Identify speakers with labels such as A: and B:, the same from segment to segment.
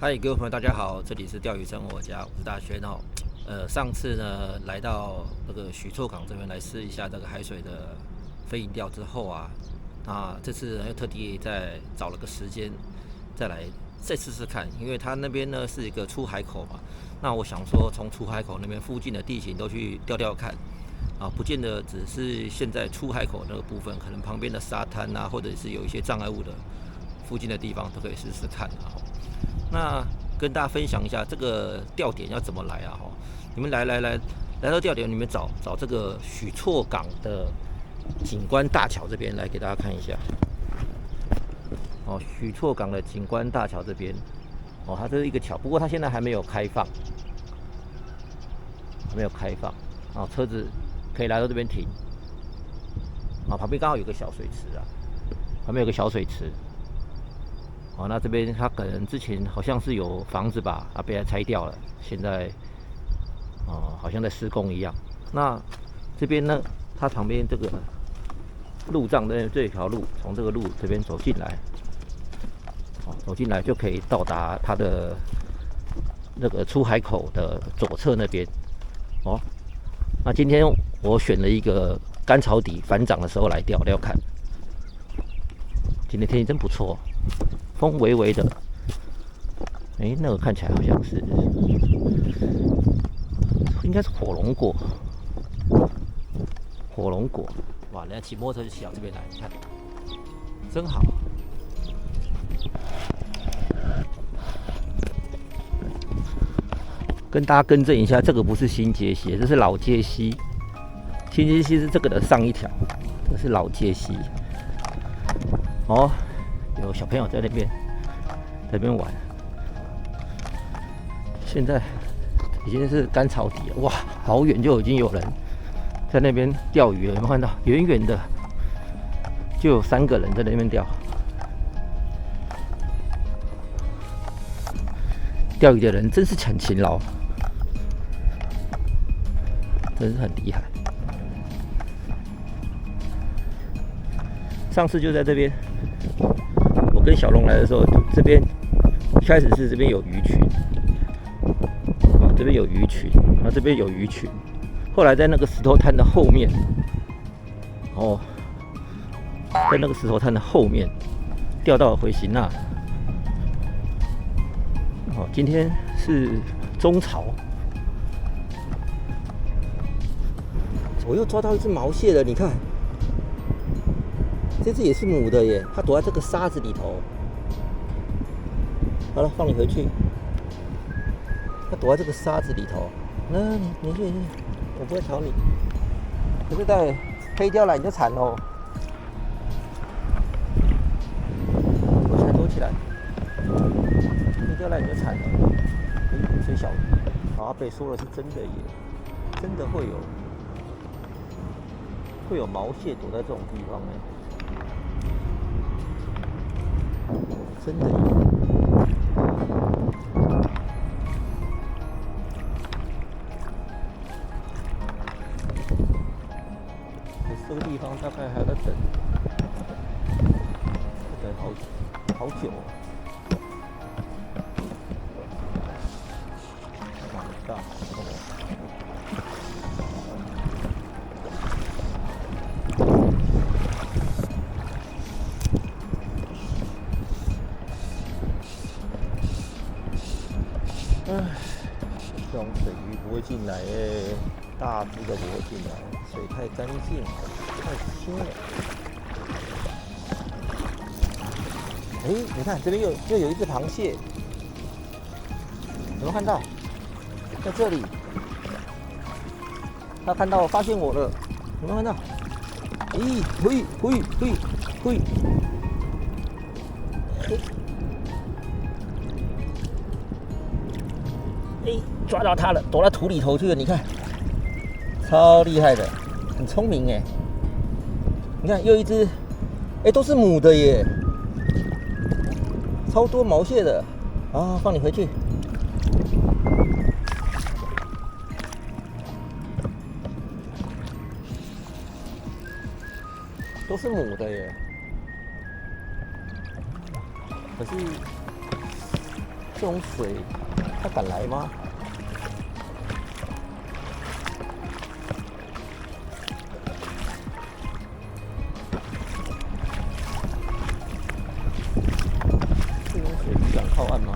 A: 嗨，各位朋友，大家好，这里是钓鱼生活家，我是大轩哦。上次呢来到那个许厝港这边来试一下这个海水的飞蝇钓之后啊，这次呢又特地再找了个时间再试试看，因为它那边呢是一个出海口嘛。那我想说从出海口那边附近的地形都去钓钓看啊，不见得只是现在出海口那个部分，可能旁边的沙滩啊，或者是有一些障碍物的附近的地方都可以试试看啊。那跟大家分享一下这个钓点要怎么来啊？你们来到钓点，你们找这个许厝港的景观大桥这边来给大家看一下。许厝港的景观大桥这边，它这是一个桥，不过它现在还没有开放，车子可以来到这边停。旁边刚好有个小水池啊，那这边它可能之前好像是有房子吧，被它拆掉了，现在好像在施工一样。那这边呢，它旁边这个路障的这条路，从这个路这边走进来，就可以到达它的那个出海口的左侧那边。那今天我选了一个干潮底反涨的时候来钓看。今天天气真不错。风微微的，那个看起来好像是，应该是火龙果。哇！人家骑摩托车就骑到这边来，你看，真好。跟大家更正一下，这个不是新街溪，这是老街溪。新街溪是这个的上一条，这是老街溪。有小朋友在那边玩，现在已经是干潮底了，哇，好远就已经有人在那边钓鱼了，有没有看到？远远的就有3个人在那边钓。钓鱼的人真是很勤劳，真是很厉害。上次就在这边。我跟小龙来的时候，这边一开始是这边有鱼群，这边有鱼群，后来在那个石头滩的后面，钓到了回形钠。今天是中潮，我又抓到一只毛蟹了，你看。这只也是母的耶，它躲在这个沙子里头。好了，放你回去。它躲在这个沙子里头。那你去，我不会吵你。可是带黑雕来你就惨喽。躲起来。黑雕来你就惨了。水小鱼。阿贝说的是真的耶，真的会有毛蟹躲在这种地方耶。真的有，这个地方大概还要等好久哦。大这种水鱼不会进来耶，大只的不会进来，水太干净，太清了。你看这边又有一只螃蟹，有没有看到？在这里，他发现我了，有没有看到？嘿。抓到它了，躲到土里头去了。你看，超厉害的，很聪明哎。你看，又一只，都是母的耶，超多毛蟹的啊！放你回去。都是母的耶，可是这种水，他敢来吗？这种水你敢靠岸吗？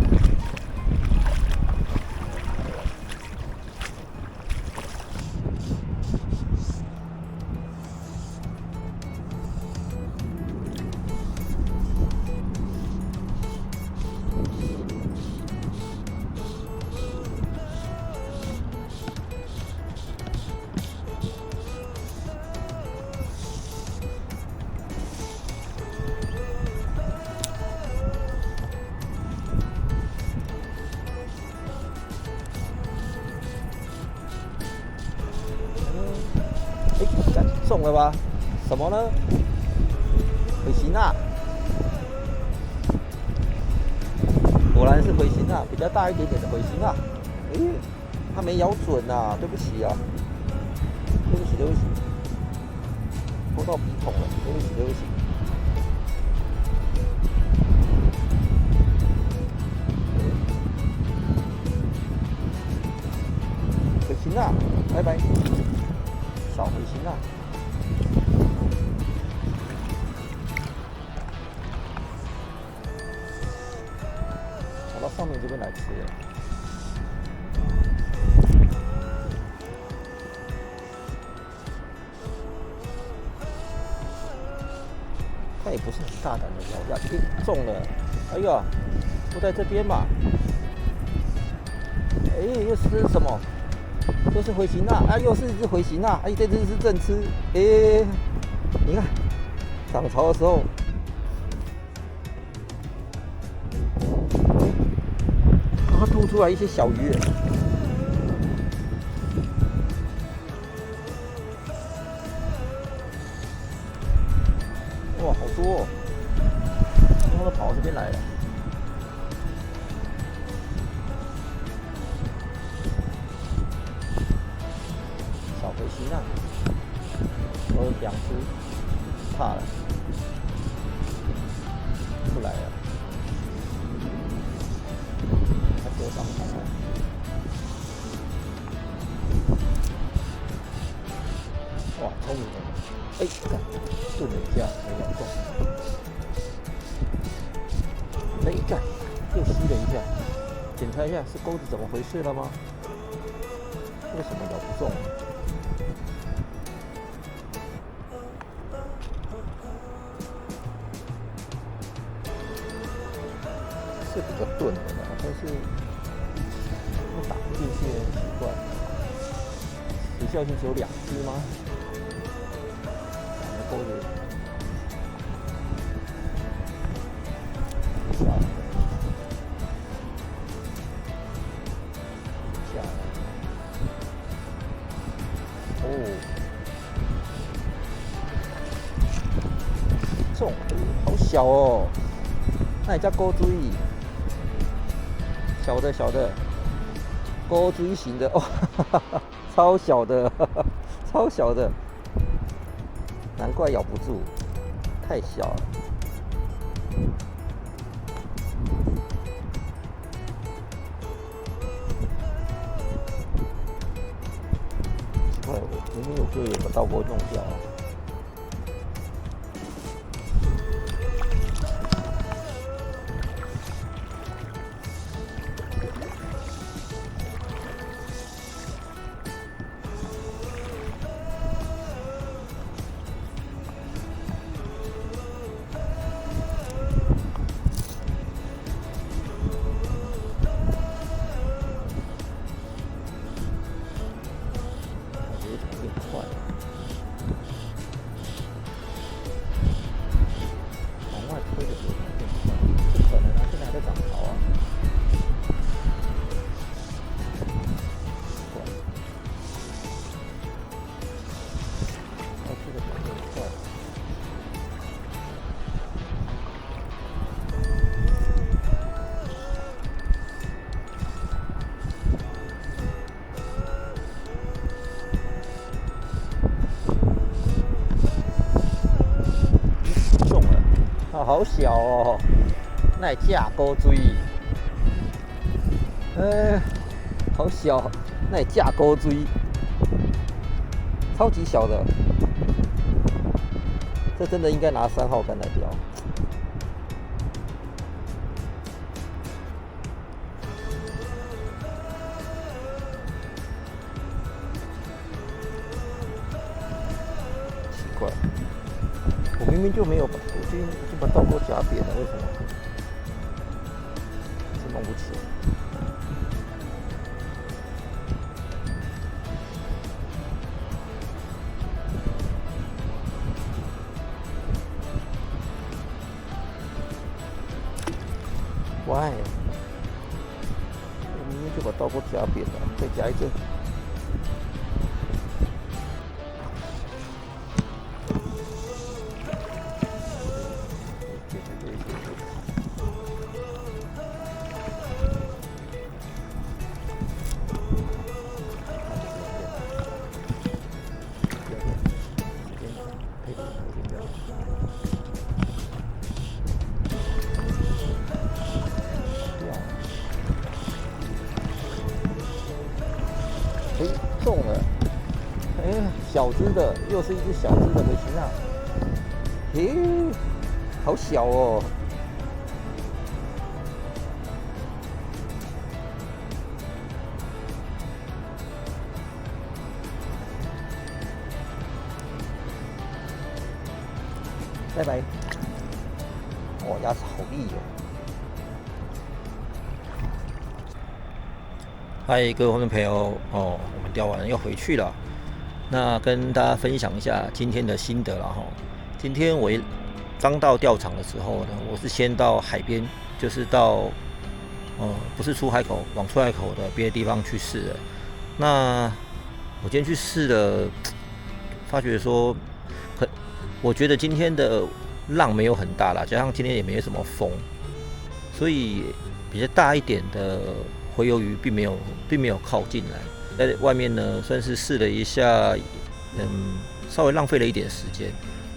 A: 中了吧？什么呢？回形啊！果然是回形啊，比较大一点点的回形啊。他没咬准啊，对不起啊，对不起，戳到鼻孔了，对不起。回形啊，拜拜，少回形啊。跑到上面这边来吃了。他也不是很大胆的咬下，中了。哎呀，不在这边嘛。又是什么？又是回形啊！又是一只回形啊！这只是正吃。你看，涨潮的时候，它吐出来一些小鱼。哇，好多哦！它都跑到这边来了。小回形啊，都是2只，怕了，出来了，它给我上来了。哇，聪明的，顿了一下没咬中，又吸了一下，检查一下是钩子怎么回事了吗？为什么咬不中？是比较钝的啦，但是打不进去很奇怪。有效性只有2只吗？两个钩子。下来。中，好小哦。那也叫钩锥，小的，钩锥型的哦，超小的，超小的，难怪咬不住，太小了。奇怪，我明明有个有倒钩弄掉。好小哦，那也架钩锥。好小，那也架钩锥，超级小的，这真的应该拿3号杆来钓。奇怪，我明明就没有把，我就已经把倒钩夹扁了，为什么？是弄不起来。Why？ 我明明就把倒钩夹扁了，再夹一阵。中了，小只的，又是一只小只的维奇纳，好小哦。拜拜。哦，牙齿好利哦。嗨，各位观众朋友，我们钓完要回去了。那跟大家分享一下今天的心得了哈。今天我刚到钓场的时候呢，我是先到海边，就是到不是出海口，往出海口的别的地方去试的。那我今天去试了，发觉说，我觉得今天的浪没有很大啦，加上今天也没什么风，所以比较大一点的洄游鱼并没有靠近来。在外面呢，算是试了一下，稍微浪费了一点时间。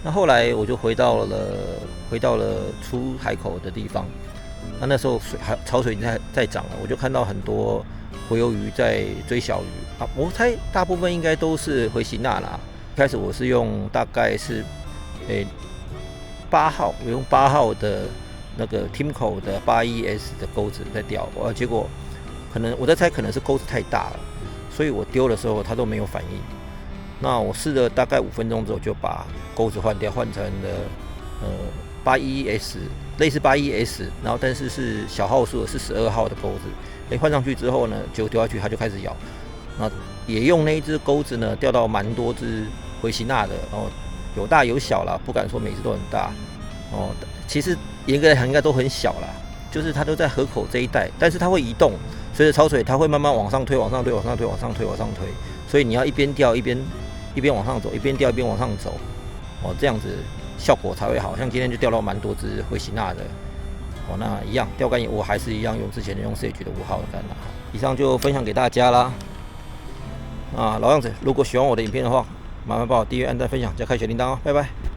A: 那后来我就回到了出海口的地方。那时候潮水已经在涨了，我就看到很多洄游鱼在追小鱼啊。我猜大部分应该都是回形纳啦。开始我是用大概是8号，我用8号的那个 Timco 的81S 的钩子在钓，结果我在猜可能是钩子太大了。所以我丢的时候它都没有反应。那我试了大概5分钟之后就把钩子换掉，换成了81S， 类似81S， 然后但是是小号数的，是12号的钩子。换上去之后呢，就丢下去它就开始咬。那也用那一只钩子呢，钓到蛮多只回形纳的，有大有小啦，不敢说每只都很大。其实严格来讲应该都很小啦，就是它都在河口这一带，但是它会移动。随着潮水，它会慢慢往上推，往上推，往上推，往上推，往上推。所以你要一边钓一边往上走，一边钓一边往上走，这样子效果才会好。像今天就钓到蛮多只回形纳的，那一样钓竿我还是一样用之前用 Sage 的5号的竿啦。以上就分享给大家啦。老样子，如果喜欢我的影片的话，麻烦帮我订阅、按赞、分享加开小铃铛哦，拜拜。